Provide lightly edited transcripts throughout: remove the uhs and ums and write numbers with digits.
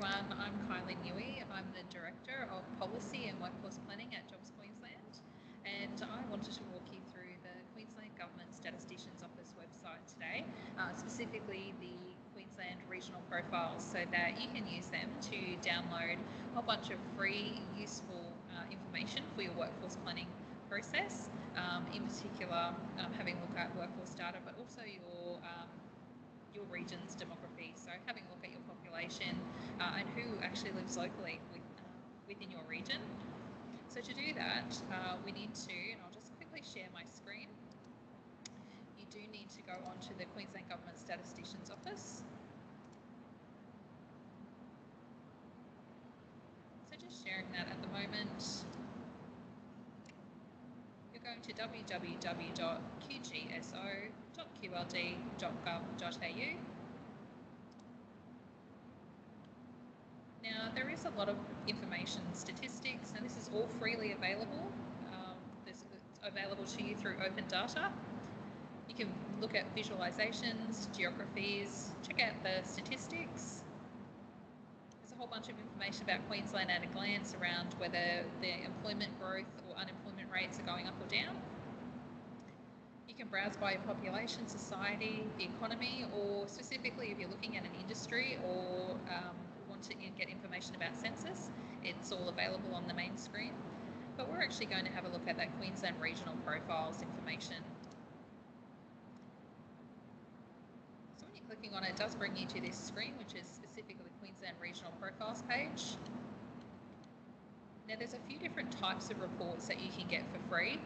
everyone, I'm Kylie Newey. I'm the Director of Policy and Workforce Planning at Jobs Queensland, and I wanted to walk you through the Queensland Government Statisticians Office website today, specifically the Queensland regional profiles, so that you can use them to download a whole bunch of free, useful information for your workforce planning process, in particular having a look at workforce data, but also your region's demography, so having a look at your population and who actually lives locally within your region. So to do that, we need to, and I'll just quickly share my screen, you do need to go onto the Queensland Government Statisticians Office. So just sharing that at the moment. You're going to www.qgso.qld.gov.au. Now, there is a lot of information, statistics, and this is all freely available. It's available to you through open data. You can look at visualizations, geographies, check out the statistics. There's a whole bunch of information about Queensland at a glance around whether the employment growth or unemployment rates are going up or down. You can browse by your population, society, the economy, or specifically if you're looking at an industry or want to get information about census, it's all available on the main screen. But we're actually going to have a look at that Queensland regional profiles information. So when you're clicking on it, it does bring you to this screen, which is specifically the Queensland regional profiles page. Now there's a few different types of reports that you can get for free.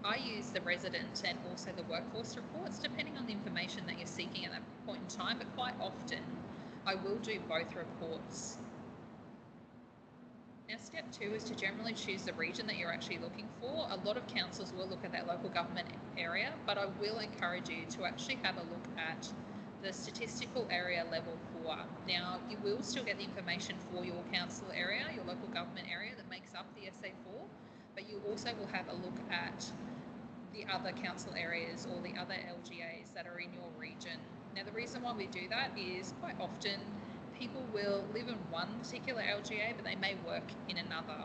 I use the resident and also the workforce reports, depending on the information that you're seeking at that point in time, but quite often I will do both reports. Now step 2 is to generally choose the region that you're actually looking for. A lot of councils will look at that local government area, but I will encourage you to actually have a look at the statistical area level 4. Now you will still get the information for your council area, your local government area that makes up the SA4, but you also will have a look at the other council areas or the other LGAs that are in your region. Now the reason why we do that is quite often people will live in one particular LGA but they may work in another.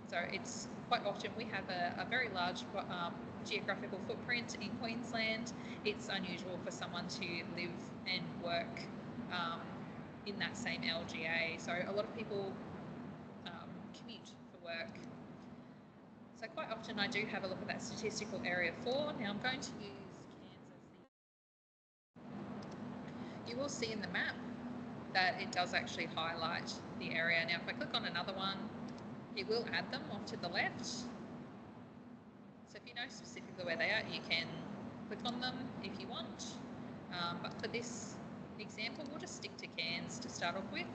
So it's quite often we have a very large geographical footprint in Queensland. It's unusual for someone to live and work in that same LGA. So a lot of people commute for work. So quite often I do have a look at that statistical area 4. Now I'm going to use Kansas. You will see in the map that it does actually highlight the area. Now if I click on another one, it will add them off to the left. So if you know specifically where they are, you can click on them if you want. But for this example, we'll just stick to Cairns to start off with.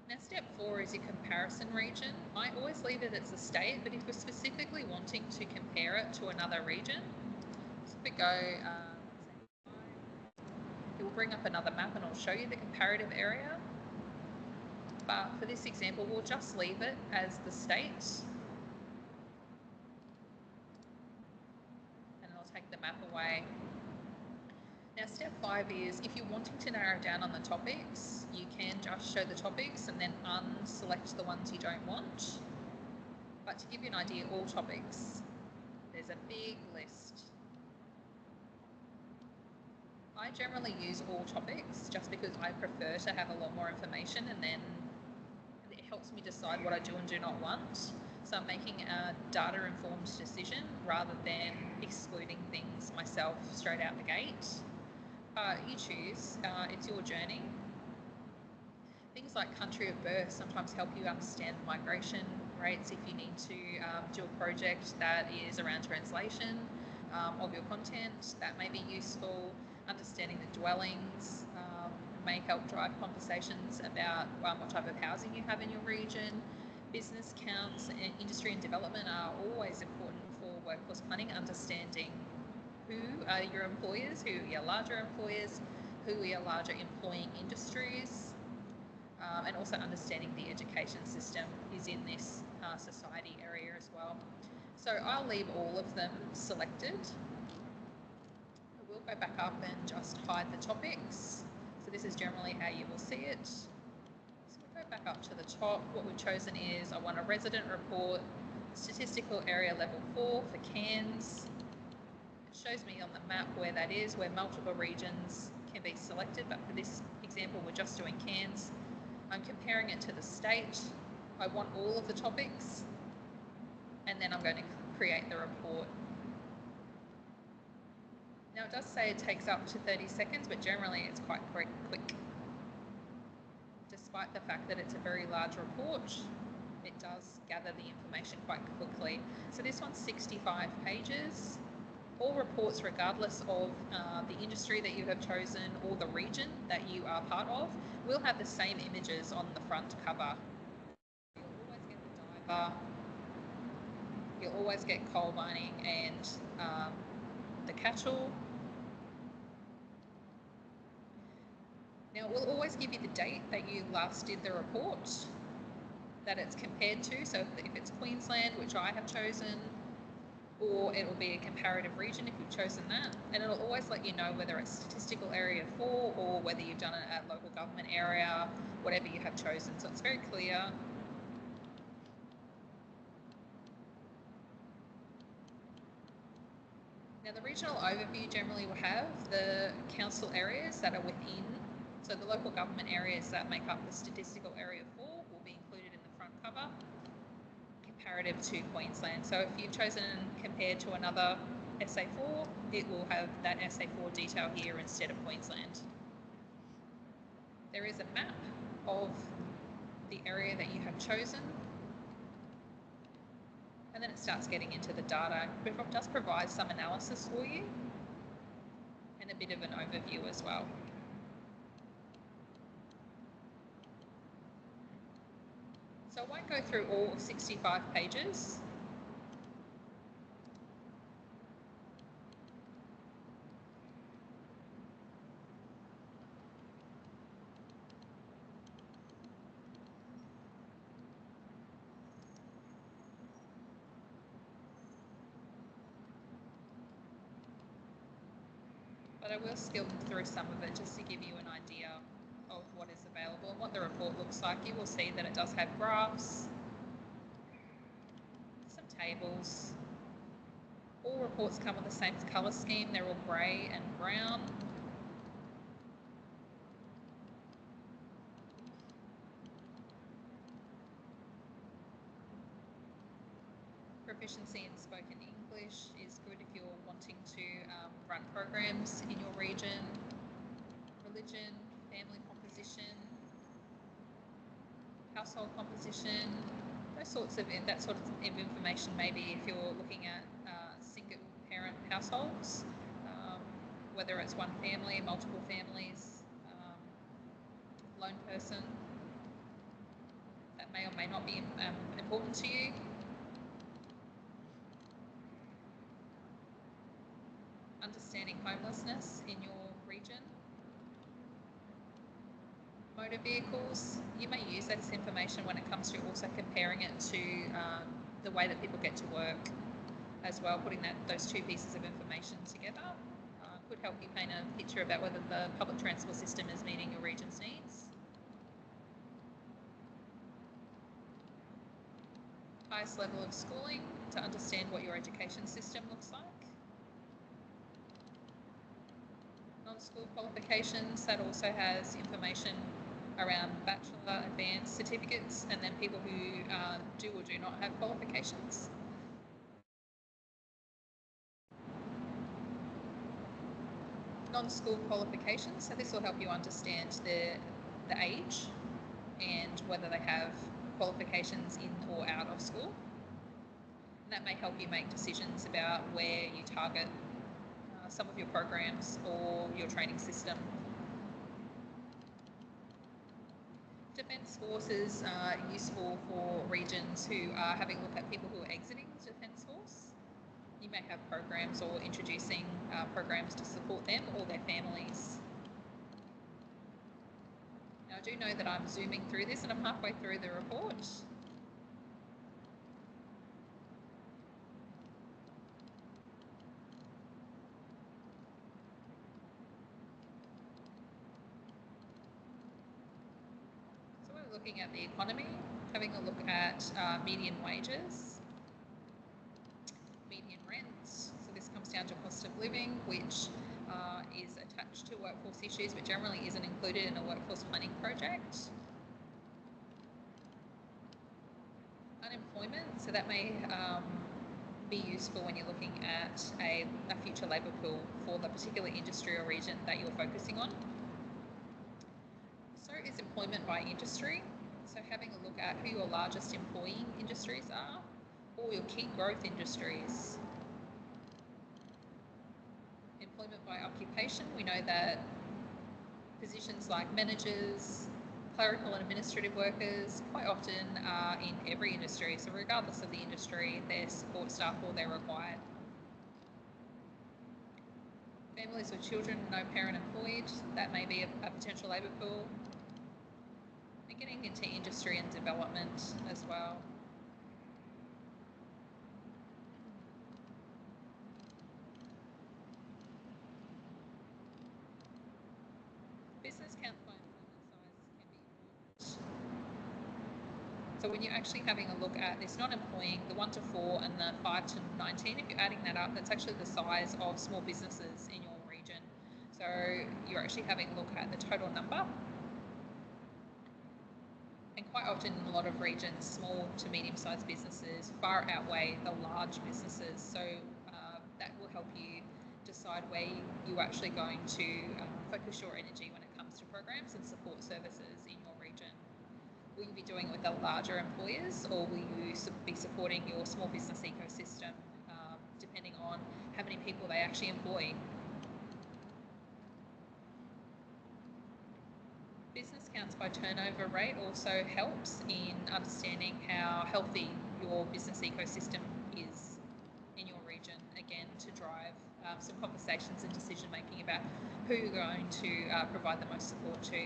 Now step 4 is your comparison region. I always leave it as a state, but if we're specifically wanting to compare it to another region, so if we go, it will bring up another map and it'll show you the comparative area. But for this example, we'll just leave it as the state. And it'll take the map away. Now step 5 is if you're wanting to narrow down on the topics, you can just show the topics and then unselect the ones you don't want. But to give you an idea, all topics, there's a big list. I generally use all topics just because I prefer to have a lot more information, and then it helps me decide what I do and do not want. So I'm making a data-informed decision rather than excluding things myself straight out the gate. You choose, it's your journey. Things like country of birth sometimes help you understand migration rates if you need to do a project that is around translation of your content. That may be useful. Understanding the dwellings may help drive conversations about what type of housing you have in your region. Business counts and industry and development are always important for workforce planning, understanding who are your employers, who are your larger employers, who are your larger employing industries, and also understanding the education system is in this society area as well. So I'll leave all of them selected. We'll go back up and just hide the topics. So this is generally how you will see it. back up to the top, what we've chosen is I want a resident report, statistical area level 4 for Cairns. It shows me on the map where that is, where multiple regions can be selected, but for this example we're just doing Cairns. I'm comparing it to the state. I want all of the topics, and then I'm going to create the report. Now it does say it takes up to 30 seconds, but generally it's quite quick. Despite the fact that it's a very large report, it does gather the information quite quickly. So this one's 65 pages. All reports, regardless of the industry that you have chosen or the region that you are part of, will have the same images on the front cover. You'll always get the diver, you'll always get coal mining and the catch-all. Now it will always give you the date that you last did the report that it's compared to. So if it's Queensland, which I have chosen, or it will be a comparative region if you've chosen that, and it'll always let you know whether it's statistical area 4 or whether you've done it at local government area, whatever you have chosen. So it's very clear. Now the regional overview generally will have the council areas that are within. So the local government areas that make up the statistical area 4 will be included in the front cover, comparative to Queensland. So if you've chosen and compared to another SA4, it will have that SA4 detail here instead of Queensland. There is a map of the area that you have chosen, and then it starts getting into the data. It does provide some analysis for you and a bit of an overview as well. So I won't go through all 65 pages. But I will skim through some of it just to give you an idea of what is available and what the report looks like. You will see that it does have graphs, some tables. All reports come with the same colour scheme. They're all grey and brown. Proficiency in spoken English is good if you're wanting to run programs in your region. Religion, family composition, household composition, that sort of information. Maybe if you're looking at single parent households, whether it's one family, multiple families, lone person, that may or may not be important to you. Understanding homelessness in your region. Motor vehicles, you may use this information when it comes to also comparing it to the way that people get to work as well. Putting those two pieces of information together could help you paint a picture about whether the public transport system is meeting your region's needs. Highest level of schooling, to understand what your education system looks like. Non-school qualifications, that also has information around bachelor, advanced certificates, and then people who do or do not have qualifications. Non-school qualifications, so this will help you understand the age and whether they have qualifications in or out of school. And that may help you make decisions about where you target some of your programs or your training system. Defence forces are useful for regions who are having a look at people who are exiting the Defence Force. You may have programs or introducing programs to support them or their families. Now I do know that I'm zooming through this and I'm halfway through the report. looking at the economy, having a look at median wages, median rents. So this comes down to cost of living, which is attached to workforce issues, but generally isn't included in a workforce planning project. Unemployment, so that may be useful when you're looking at a future labour pool for the particular industry or region that you're focusing on. So is employment by industry, so having a look at who your largest employing industries are or your key growth industries. Employment by occupation, we know that positions like managers, clerical and administrative workers quite often are in every industry, so regardless of the industry, they're support staff or they're required. Families with children, no parent employed, that may be a potential labour pool. And getting into industry and development as well. Business counts by employment size can be important. So when you're actually having a look at this non-employing, the 1 to 4 and the 5 to 19, if you're adding that up, that's actually the size of small businesses in your region. So you're actually having a look at the total number. And quite often in a lot of regions, small to medium-sized businesses far outweigh the large businesses. So that will help you decide where you're actually going to focus your energy when it comes to programs and support services in your region. Will you be doing it with the larger employers, or will you be supporting your small business ecosystem, depending on how many people they actually employ? Business counts by turnover rate also helps in understanding how healthy your business ecosystem is in your region, again, to drive some conversations and decision making about who you're going to provide the most support to.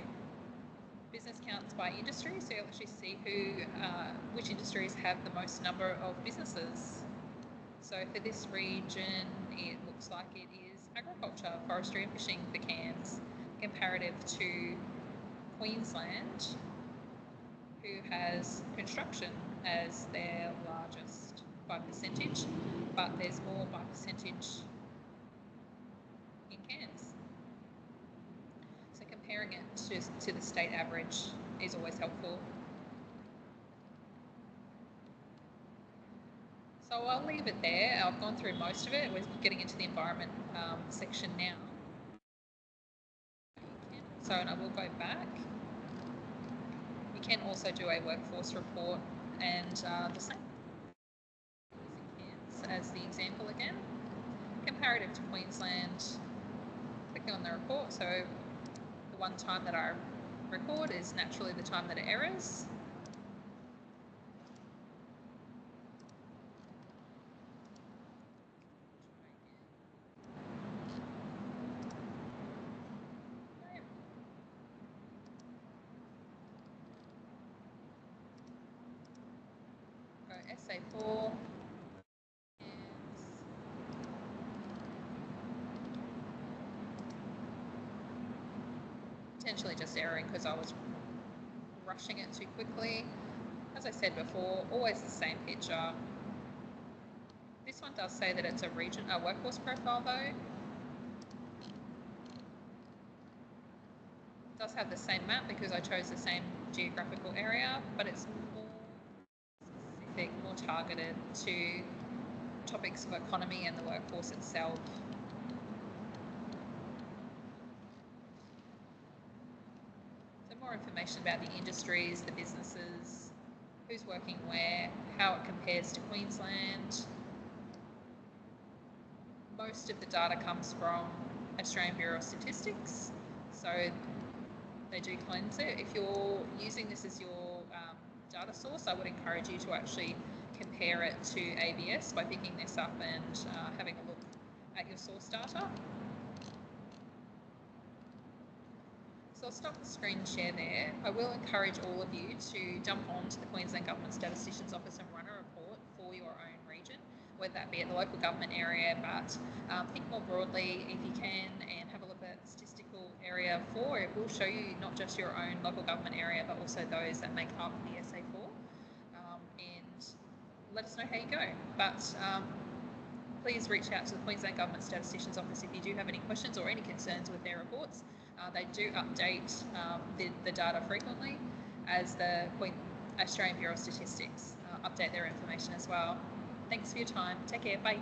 Business counts by industry, so you'll actually see which industries have the most number of businesses. So for this region, it looks like it is agriculture, forestry and fishing for Cairns, comparative to Queensland, who has construction as their largest by percentage, but there's more by percentage in Cairns. So comparing it to the state average is always helpful. So I'll leave it there. I've gone through most of it. We're getting into the environment section now. So, and I will go back. You can also do a workforce report and the same as the example again. Comparative to Queensland, clicking on the report. So the one time that I record is naturally the time that it errors. SA4, potentially just erroring because I was rushing it too quickly. As I said before, always the same picture. This one does say that it's a workforce profile though. It does have the same map because I chose the same geographical area, but it's more specific, more targeted to topics of economy and the workforce itself. So more information about the industries, the businesses, who's working where, how it compares to Queensland. Most of the data comes from Australian Bureau of Statistics, so they do cleanse it. If you're using this as your data source, I would encourage you to actually compare it to ABS by picking this up and having a look at your source data. So I'll stop the screen share there. I will encourage all of you to jump onto the Queensland Government Statisticians Office and run a report for your own region, whether that be at the local government area, but think more broadly if you can and have a look at statistical area 4, it will show you not just your own local government area, but also those that make up the SA4. And let us know how you go. But please reach out to the Queensland Government Statisticians Office if you do have any questions or any concerns with their reports. They do update the data frequently, as the Australian Bureau of Statistics update their information as well. Thanks for your time. Take care. Bye.